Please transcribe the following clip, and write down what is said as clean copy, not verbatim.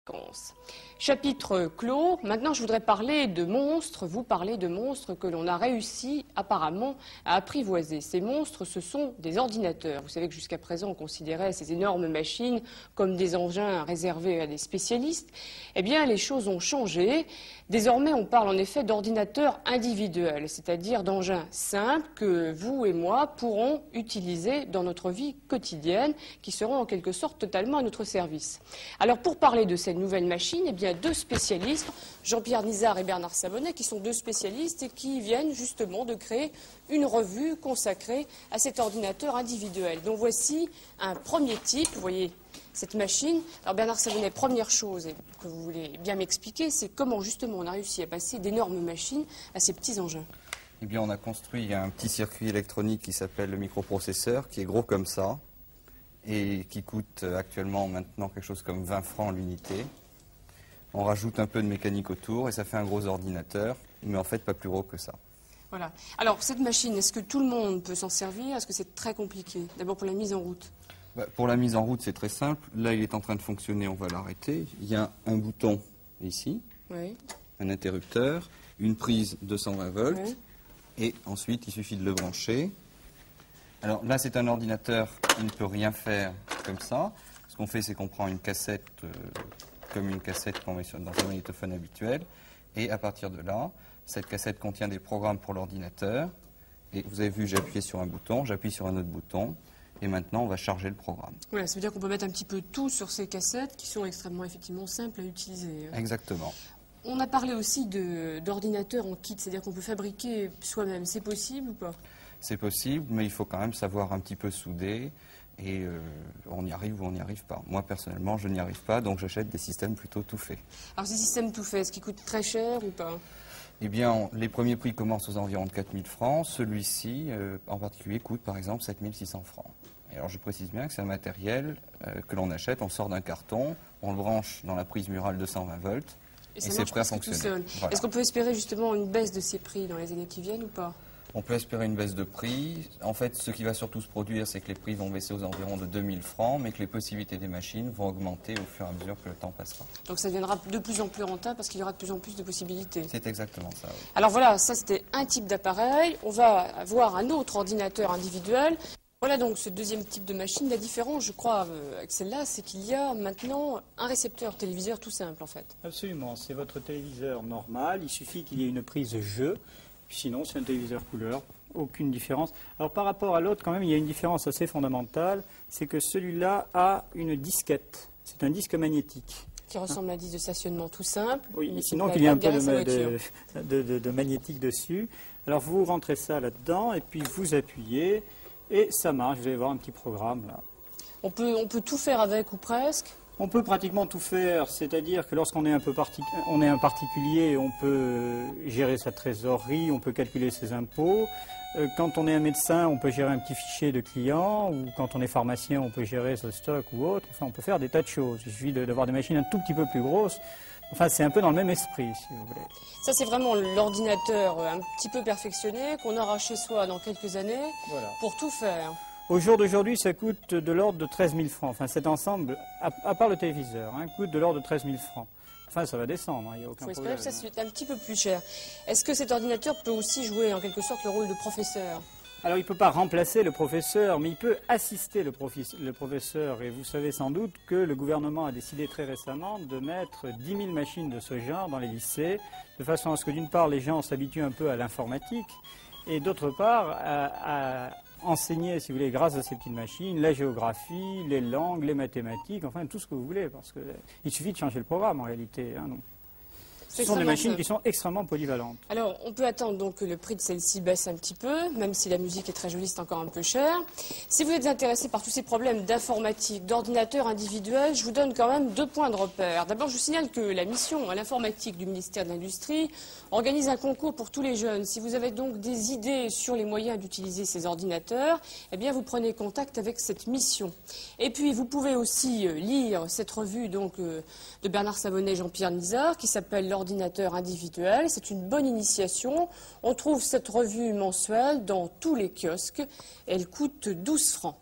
vacances. Chapitre clos. Maintenant, je voudrais parler de monstres, vous parler de monstres que l'on a réussi apparemment à apprivoiser. Ces monstres, ce sont des ordinateurs. Vous savez que jusqu'à présent, on considérait ces énormes machines comme des engins réservés à des spécialistes. Eh bien, les choses ont changé. Désormais, on parle en effet d'ordinateurs individuels, c'est-à-dire d'engins simples que vous et moi pourrons utiliser dans notre vie quotidienne, qui seront en quelque sorte totalement à notre service. Alors, pour parler de ces nouvelles machines, eh bien, deux spécialistes, Jean-Pierre Nisard et Bernard Savonnet, qui sont deux spécialistes et qui viennent justement de créer une revue consacrée à cet ordinateur individuel. Donc voici un premier type, vous voyez cette machine. Alors Bernard Savonnet, première chose que vous voulez bien m'expliquer, c'est comment justement on a réussi à passer d'énormes machines à ces petits engins. Eh bien, on a construit un petit circuit électronique qui s'appelle le microprocesseur, qui est gros comme ça, et qui coûte actuellement maintenant quelque chose comme 20 francs l'unité. On rajoute un peu de mécanique autour et ça fait un gros ordinateur, mais en fait pas plus gros que ça. Voilà. Alors cette machine, est-ce que tout le monde peut s'en servir? Est-ce que c'est très compliqué? D'abord pour la mise en route. Pour la mise en route, c'est très simple. Là, il est en train de fonctionner, on va l'arrêter. Il y a un bouton ici, Oui. un interrupteur, une prise 220 volts, Oui. et ensuite il suffit de le brancher. Alors là, c'est un ordinateur qui ne peut rien faire comme ça. Ce qu'on fait, c'est qu'on prend une cassette, comme une cassette qu'on met dans un magnétophone habituel, et à partir de là, cette cassette contient des programmes pour l'ordinateur. Et vous avez vu, j'ai appuyé sur un bouton, j'appuie sur un autre bouton, et maintenant on va charger le programme. Voilà, ça veut dire qu'on peut mettre un petit peu tout sur ces cassettes qui sont extrêmement effectivement simples à utiliser. Exactement. On a parlé aussi d'ordinateurs en kit, c'est-à-dire qu'on peut fabriquer soi-même. C'est possible ou pas? C'est possible, mais il faut quand même savoir un petit peu souder, et on y arrive ou on n'y arrive pas. Moi, personnellement, je n'y arrive pas, donc j'achète des systèmes plutôt tout faits. Alors ces systèmes tout faits, est-ce qu'ils coûtent très cher ou pas? Eh bien, les premiers prix commencent aux environs de 4 000 francs. Celui-ci, en particulier, coûte par exemple 7 600 francs. Et alors, je précise bien que c'est un matériel que l'on achète, on sort d'un carton, on le branche dans la prise murale 220 volts, et c'est prêt à fonctionner. Voilà. Est-ce qu'on peut espérer justement une baisse de ces prix dans les années qui viennent ou pas? On peut espérer une baisse de prix. En fait, ce qui va surtout se produire, c'est que les prix vont baisser aux environs de 2 000 francs, mais que les possibilités des machines vont augmenter au fur et à mesure que le temps passera. Donc ça deviendra de plus en plus rentable parce qu'il y aura de plus en plus de possibilités. C'est exactement ça, oui. Alors voilà, ça c'était un type d'appareil. On va avoir un autre ordinateur individuel. Voilà donc ce deuxième type de machine. La différence, je crois, avec celle-là, c'est qu'il y a maintenant un récepteur téléviseur tout simple en fait. Absolument, c'est votre téléviseur normal. Il suffit qu'il y ait une prise jeu. Sinon, c'est un téléviseur couleur, aucune différence. Alors par rapport à l'autre, quand même, il y a une différence assez fondamentale, c'est que celui-là a une disquette. C'est un disque magnétique. Qui ressemble à un disque de stationnement tout simple. Oui, sinon qu'il y a un peu de magnétique dessus. Alors vous rentrez ça là-dedans et puis vous appuyez et ça marche. Vous allez voir un petit programme là. On peut tout faire avec ou presque. On peut pratiquement tout faire, c'est-à-dire que lorsqu'on est un particulier, on peut gérer sa trésorerie, on peut calculer ses impôts. Quand on est un médecin, on peut gérer un petit fichier de clients, ou quand on est pharmacien, on peut gérer ce stock ou autre. Enfin, on peut faire des tas de choses. Il suffit d'avoir des machines un tout petit peu plus grosses. Enfin, c'est un peu dans le même esprit, si vous voulez. Ça, c'est vraiment l'ordinateur un petit peu perfectionné qu'on aura chez soi dans quelques années pour tout faire. Au jour d'aujourd'hui, ça coûte de l'ordre de 13 000 francs. Enfin, cet ensemble, à part le téléviseur, coûte de l'ordre de 13 000 francs. Enfin, ça va descendre, il n'y a aucun problème. Il faut espérer que ça soit un petit peu plus cher. Est-ce que cet ordinateur peut aussi jouer en quelque sorte le rôle de professeur? Alors, il ne peut pas remplacer le professeur, mais il peut assister le professeur. Et vous savez sans doute que le gouvernement a décidé très récemment de mettre 10 000 machines de ce genre dans les lycées, de façon à ce que, d'une part, les gens s'habituent un peu à l'informatique, et d'autre part, à enseigner, si vous voulez, grâce à ces petites machines, la géographie, les langues, les mathématiques, enfin tout ce que vous voulez, parce qu'il suffit de changer le programme en réalité. Ce sont des machines qui sont extrêmement polyvalentes. Alors, on peut attendre donc que le prix de celle-ci baisse un petit peu, même si la musique est très jolie, c'est encore un peu cher. Si vous êtes intéressé par tous ces problèmes d'informatique, d'ordinateur individuel, je vous donne quand même 2 points de repère. D'abord, je vous signale que la mission à l'informatique du ministère de l'Industrie organise un concours pour tous les jeunes. Si vous avez donc des idées sur les moyens d'utiliser ces ordinateurs, eh bien, vous prenez contact avec cette mission. Et puis, vous pouvez aussi lire cette revue donc, de Bernard Savonnet et Jean-Pierre Nisard qui s'appelle L'ordinateur individuel. C'est une bonne initiation. On trouve cette revue mensuelle dans tous les kiosques. Elle coûte 12 francs.